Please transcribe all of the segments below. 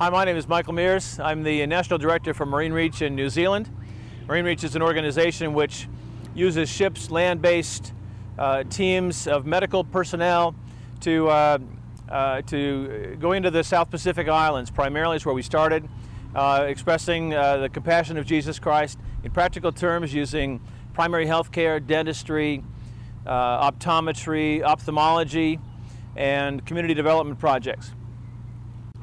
Hi, my name is Michael Mears. I'm the National Director for Marine Reach in New Zealand. Marine Reach is an organization which uses ships, land-based teams of medical personnel to go into the South Pacific Islands. Primarily is where we started, expressing the compassion of Jesus Christ in practical terms, using primary health care, dentistry, optometry, ophthalmology, and community development projects.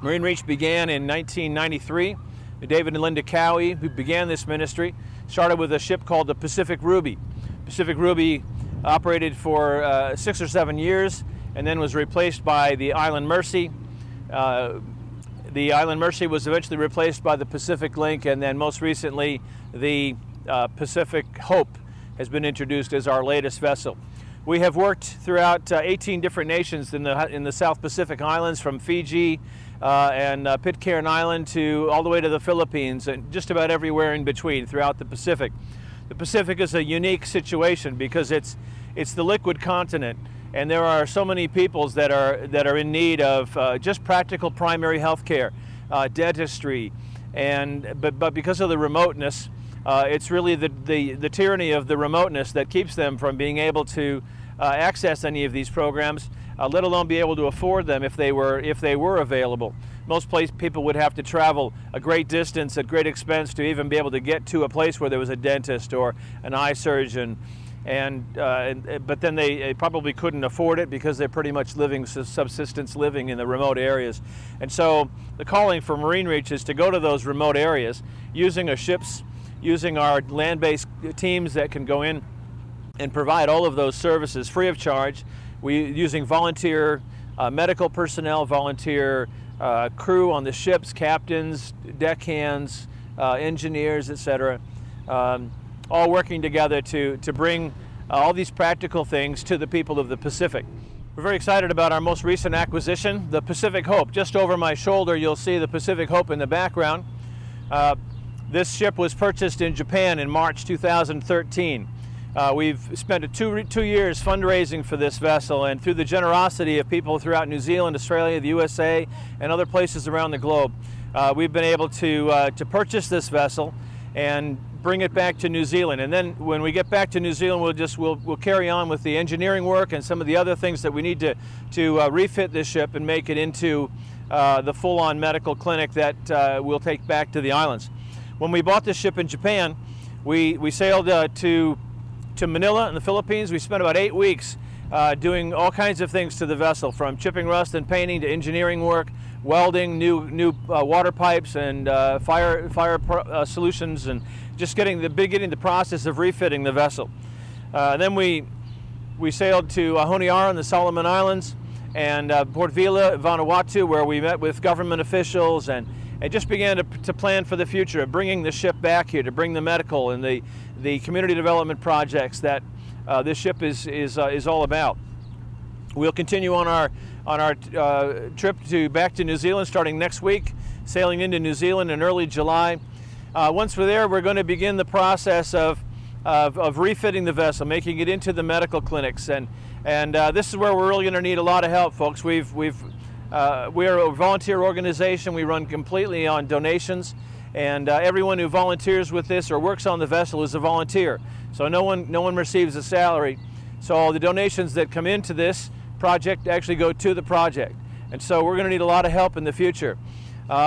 Marine Reach began in 1993. David and Linda Cowie, who began this ministry, started with a ship called the Pacific Ruby. Pacific Ruby operated for 6 or 7 years and then was replaced by the Island Mercy. The Island Mercy was eventually replaced by the Pacific Link, and then most recently the Pacific Hope has been introduced as our latest vessel. We have worked throughout 18 different nations in the South Pacific Islands, from Fiji and Pitcairn Island to all the way to the Philippines, and just about everywhere in between throughout the Pacific. The Pacific is a unique situation because it's the liquid continent, and there are so many peoples that are in need of just practical primary health care, dentistry, but because of the remoteness, it's really the tyranny of the remoteness that keeps them from being able to access any of these programs, let alone be able to afford them if they were available. Most people would have to travel a great distance at great expense to even be able to get to a place where there was a dentist or an eye surgeon, but then they probably couldn't afford it because they're pretty much subsistence living in the remote areas. And so the calling for Marine Reach is to go to those remote areas using our ships, using our land-based teams that can go in and provide all of those services free of charge. Using volunteer medical personnel, volunteer crew on the ships, captains, deckhands, engineers, etc., all working together to bring all these practical things to the people of the Pacific. We're very excited about our most recent acquisition, the Pacific Hope. Just over my shoulder you'll see the Pacific Hope in the background. This ship was purchased in Japan in March 2013. We've spent two years fundraising for this vessel, and through the generosity of people throughout New Zealand, Australia, the USA, and other places around the globe, we've been able to purchase this vessel and bring it back to New Zealand. And then when we get back to New Zealand, we'll carry on with the engineering work and some of the other things that we need to refit this ship and make it into the full-on medical clinic that we'll take back to the islands. When we bought this ship in Japan, we sailed to Manila in the Philippines. We spent about 8 weeks doing all kinds of things to the vessel, from chipping rust and painting to engineering work, welding new water pipes and fire solutions, and just beginning the process of refitting the vessel. Then we sailed to Honiara in the Solomon Islands and Port Vila, Vanuatu, where we met with government officials and just began to plan for the future of bringing the ship back here to bring the medical and the community development projects that this ship is all about. We'll continue on our trip back to New Zealand starting next week, sailing into New Zealand in early July. Once we're there, we're going to begin the process of refitting the vessel, making it into the medical clinics, and this is where we're really going to need a lot of help, folks. We are a volunteer organization. We run completely on donations, and everyone who volunteers with this or works on the vessel is a volunteer. So no one receives a salary. So all the donations that come into this project actually go to the project. And so we're going to need a lot of help in the future,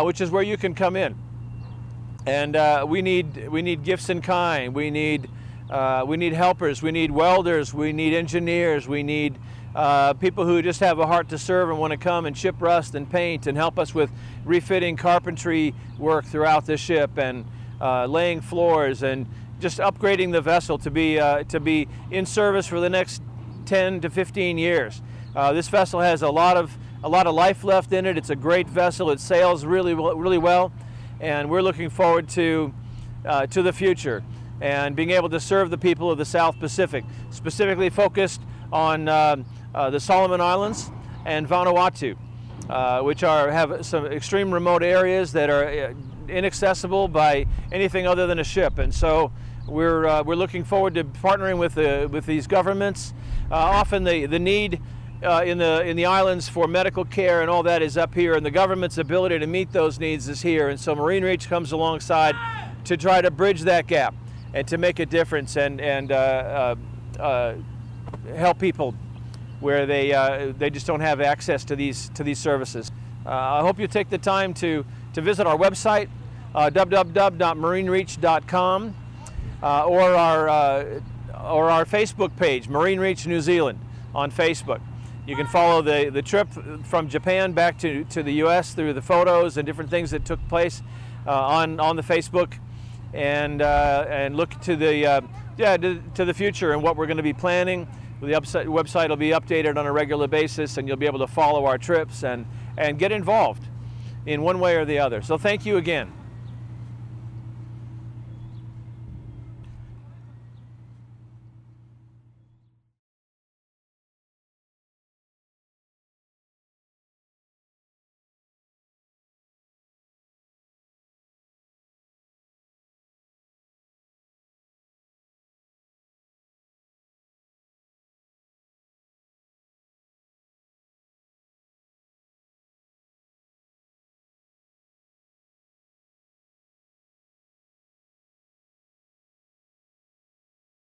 which is where you can come in. And we need gifts in kind. We need helpers. We need welders. We need engineers. We need people who just have a heart to serve and want to come and chip rust and paint and help us with refitting carpentry work throughout the ship, and laying floors, and just upgrading the vessel to be in service for the next 10 to 15 years. This vessel has a lot of life left in it. It's a great vessel. It sails really well, and we're looking forward to the future and being able to serve the people of the South Pacific, specifically focused on the Solomon Islands and Vanuatu, which have some extreme remote areas that are inaccessible by anything other than a ship. And so we're looking forward to partnering with these governments. Often the need in the islands for medical care and all that is up here, and the government's ability to meet those needs is here. And so Marine Reach comes alongside to try to bridge that gap and to make a difference and help people where they just don't have access to these services. I hope you take the time to visit our website, www.marinereach.com, or our Facebook page, Marine Reach New Zealand, on Facebook. You can follow the trip from Japan back to the U.S. through the photos and different things that took place on the Facebook, and look to the future and what we're going to be planning. The website will be updated on a regular basis, and you'll be able to follow our trips and get involved in one way or the other. So thank you again.